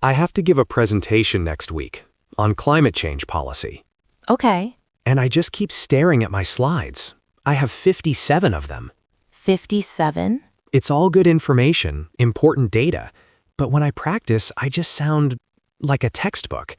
I have to give a presentation next week on climate change policy. Okay. And I just keep staring at my slides. I have 57 of them. 57? It's all good information, important data, but when I practice, I just sound like a textbook.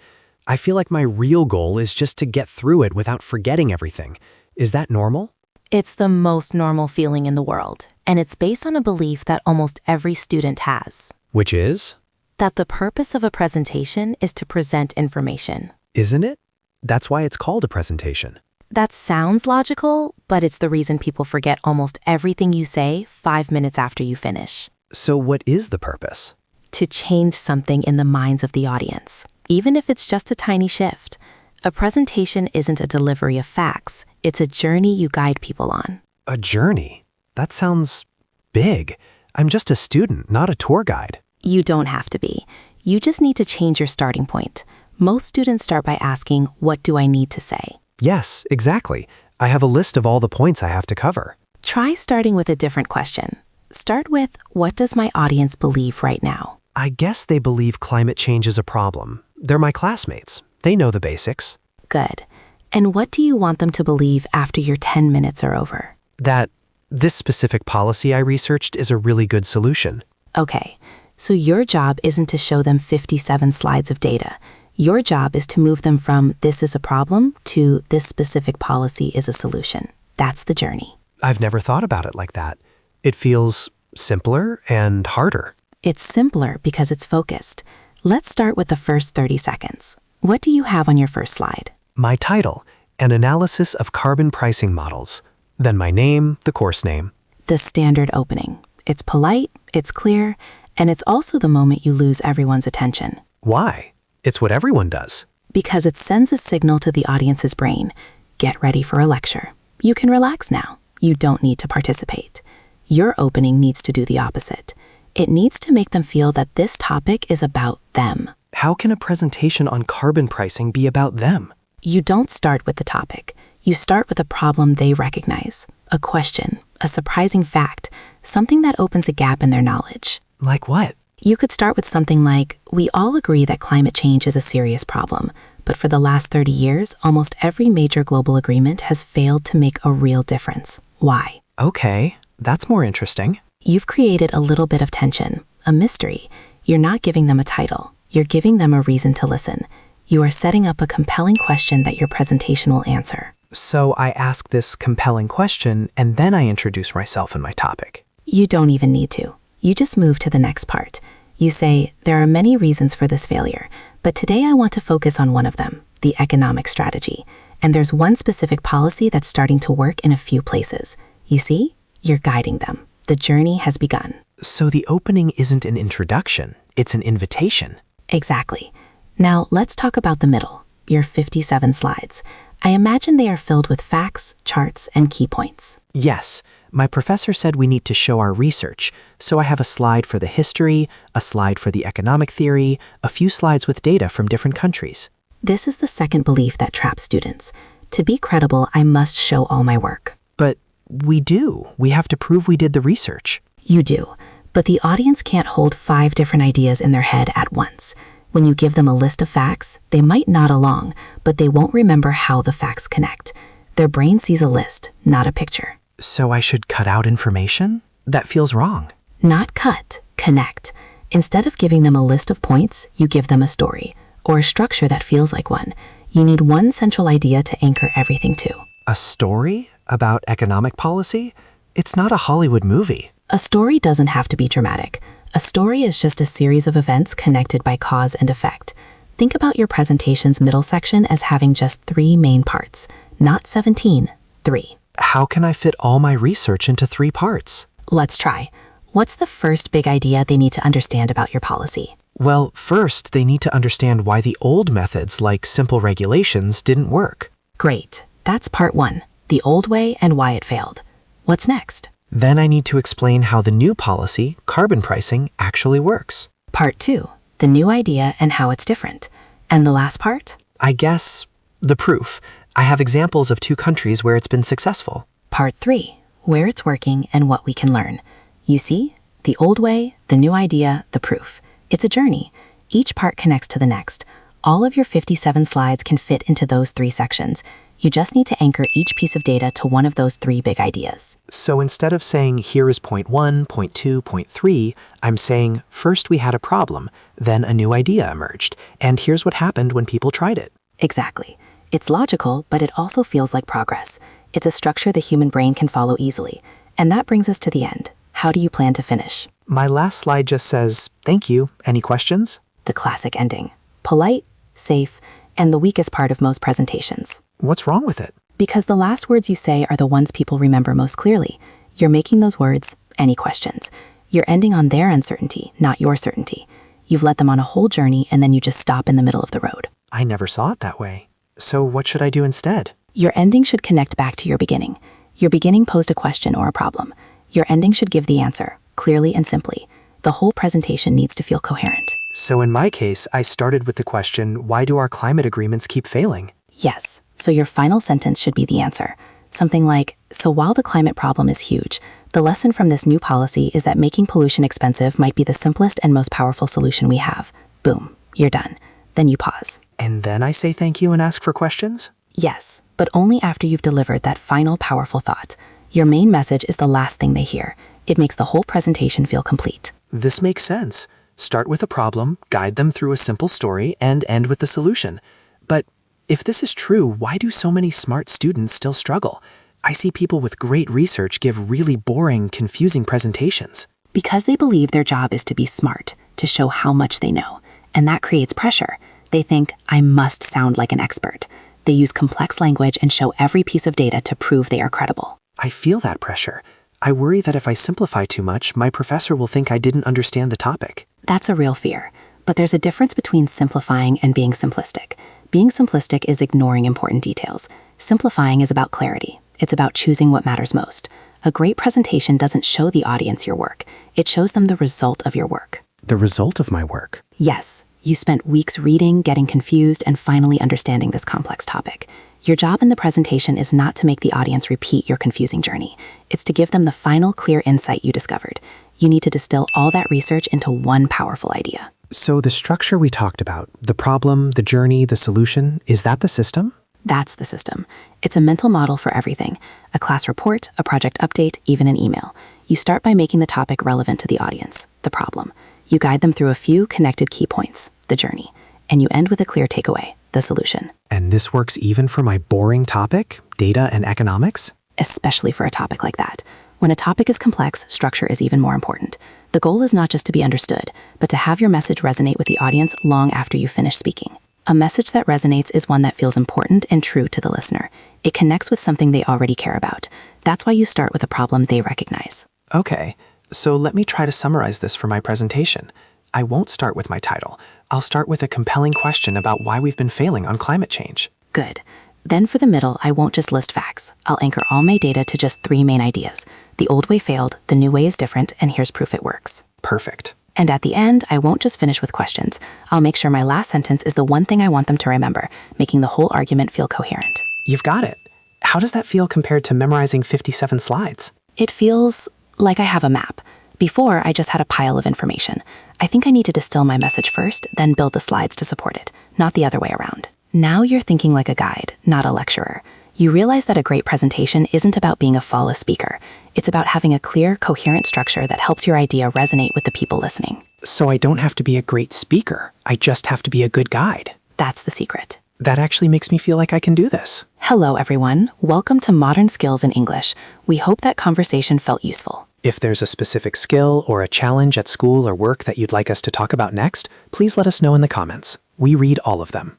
I feel like my real goal is just to get through it without forgetting everything. Is that normal? It's the most normal feeling in the world, and it's based on a belief that almost every student has. Which is? That the purpose of a presentation is to present information. Isn't it? That's why it's called a presentation. That sounds logical, but it's the reason people forget almost everything you say 5 minutes after you finish. So what is the purpose? To change something in the minds of the audience, even if it's just a tiny shift. A presentation isn't a delivery of facts, it's a journey you guide people on. A journey? That sounds big. I'm just a student, not a tour guide. You don't have to be. You just need to change your starting point. Most students start by asking, what do I need to say? Yes, exactly. I have a list of all the points I have to cover. Try starting with a different question. Start with, what does my audience believe right now? I guess they believe climate change is a problem. They're my classmates. They know the basics. Good. And what do you want them to believe after your 10 minutes are over? That this specific policy I researched is a really good solution. Okay, so your job isn't to show them 57 slides of data. Your job is to move them from this is a problem to this specific policy is a solution. That's the journey. I've never thought about it like that. It feels simpler and harder. It's simpler because it's focused. Let's start with the first 30 seconds. What do you have on your first slide? My title, an analysis of carbon pricing models. Then my name, the course name. The standard opening. It's polite, it's clear, and it's also the moment you lose everyone's attention. Why? It's what everyone does. Because it sends a signal to the audience's brain. Get ready for a lecture. You can relax now. You don't need to participate. Your opening needs to do the opposite. It needs to make them feel that this topic is about them. How can a presentation on carbon pricing be about them? You don't start with the topic. You start with a problem they recognize, a question, a surprising fact, something that opens a gap in their knowledge. Like what? You could start with something like, we all agree that climate change is a serious problem, but for the last 30 years, almost every major global agreement has failed to make a real difference. Why? Okay, that's more interesting. You've created a little bit of tension, a mystery. You're not giving them a title. You're giving them a reason to listen. You are setting up a compelling question that your presentation will answer. So I ask this compelling question, and then I introduce myself and my topic. You don't even need to. You just move to the next part. You say, there are many reasons for this failure, but today I want to focus on one of them, the economic strategy. And there's one specific policy that's starting to work in a few places. You see? You're guiding them. The journey has begun. So the opening isn't an introduction, it's an invitation. Exactly. Now let's talk about the middle, your 57 slides. I imagine they are filled with facts, charts, and key points. Yes, my professor said we need to show our research, so I have a slide for the history, a slide for the economic theory, a few slides with data from different countries. This is the second belief that traps students. To be credible, I must show all my work. But we do. We have to prove we did the research. You do, but the audience can't hold 5 different ideas in their head at once. When you give them a list of facts, they might nod along, but they won't remember how the facts connect. Their brain sees a list, not a picture. So I should cut out information? That feels wrong. Not cut, connect. Instead of giving them a list of points, you give them a story, or a structure that feels like one. You need one central idea to anchor everything to. A story about economic policy? It's not a Hollywood movie. A story doesn't have to be dramatic. A story is just a series of events connected by cause and effect. Think about your presentation's middle section as having just 3 main parts, not 17, 3. How can I fit all my research into 3 parts? Let's try. What's the first big idea they need to understand about your policy? Well, first, they need to understand why the old methods, like simple regulations, didn't work. Great. That's part 1, the old way and why it failed. What's next? Then I need to explain how the new policy, carbon pricing, actually works. Part 2, the new idea and how it's different. And the last part? I guess the proof. I have examples of 2 countries where it's been successful. Part 3, where it's working and what we can learn. You see? The old way, the new idea, the proof. It's a journey. Each part connects to the next. All of your 57 slides can fit into those 3 sections. You just need to anchor each piece of data to one of those 3 big ideas. So instead of saying, here is point 1, point 2, point 3, I'm saying, first we had a problem, then a new idea emerged, and here's what happened when people tried it. Exactly. It's logical, but it also feels like progress. It's a structure the human brain can follow easily. And that brings us to the end. How do you plan to finish? My last slide just says, thank you. Any questions? The classic ending. Polite, safe, and the weakest part of most presentations. What's wrong with it? Because the last words you say are the ones people remember most clearly. You're making those words, any questions. You're ending on their uncertainty, not your certainty. You've led them on a whole journey and then you just stop in the middle of the road. I never saw it that way. So what should I do instead? Your ending should connect back to your beginning. Your beginning posed a question or a problem. Your ending should give the answer, clearly and simply. The whole presentation needs to feel coherent. So in my case, I started with the question, why do our climate agreements keep failing? Yes, so your final sentence should be the answer. Something like, so while the climate problem is huge, the lesson from this new policy is that making pollution expensive might be the simplest and most powerful solution we have. Boom, you're done. Then you pause. And then I say thank you and ask for questions? Yes, but only after you've delivered that final powerful thought. Your main message is the last thing they hear. It makes the whole presentation feel complete. This makes sense. Start with a problem, guide them through a simple story, and end with the solution. But if this is true, why do so many smart students still struggle? I see people with great research give really boring, confusing presentations. Because they believe their job is to be smart, to show how much they know. And that creates pressure. They think, I must sound like an expert. They use complex language and show every piece of data to prove they are credible. I feel that pressure. I worry that if I simplify too much, my professor will think I didn't understand the topic. That's a real fear. But there's a difference between simplifying and being simplistic. Being simplistic is ignoring important details. Simplifying is about clarity. It's about choosing what matters most. A great presentation doesn't show the audience your work. It shows them the result of your work. The result of my work? Yes. You spent weeks reading, getting confused, and finally understanding this complex topic. Your job in the presentation is not to make the audience repeat your confusing journey. It's to give them the final clear insight you discovered. You need to distill all that research into one powerful idea. So the structure we talked about, the problem, the journey, the solution, is that the system? That's the system. It's a mental model for everything. A class report, a project update, even an email. You start by making the topic relevant to the audience, the problem. You guide them through a few connected key points, the journey, and you end with a clear takeaway, the solution. And this works even for my boring topic, data and economics? Especially for a topic like that. When a topic is complex, structure is even more important. The goal is not just to be understood, but to have your message resonate with the audience long after you finish speaking. A message that resonates is one that feels important and true to the listener. It connects with something they already care about. That's why you start with a problem they recognize. Okay, so let me try to summarize this for my presentation. I won't start with my title. I'll start with a compelling question about why we've been failing on climate change. Good. Then for the middle, I won't just list facts. I'll anchor all my data to just 3 main ideas. The old way failed, the new way is different, and here's proof it works. Perfect. And at the end, I won't just finish with questions. I'll make sure my last sentence is the one thing I want them to remember, making the whole argument feel coherent. You've got it. How does that feel compared to memorizing 57 slides? It feels like I have a map. Before, I just had a pile of information. I think I need to distill my message first, then build the slides to support it, not the other way around. Now you're thinking like a guide, not a lecturer. You realize that a great presentation isn't about being a flawless speaker. It's about having a clear, coherent structure that helps your idea resonate with the people listening. So I don't have to be a great speaker. I just have to be a good guide. That's the secret. That actually makes me feel like I can do this. Hello, everyone. Welcome to Modern Skills in English. We hope that conversation felt useful. If there's a specific skill or a challenge at school or work that you'd like us to talk about next, please let us know in the comments. We read all of them.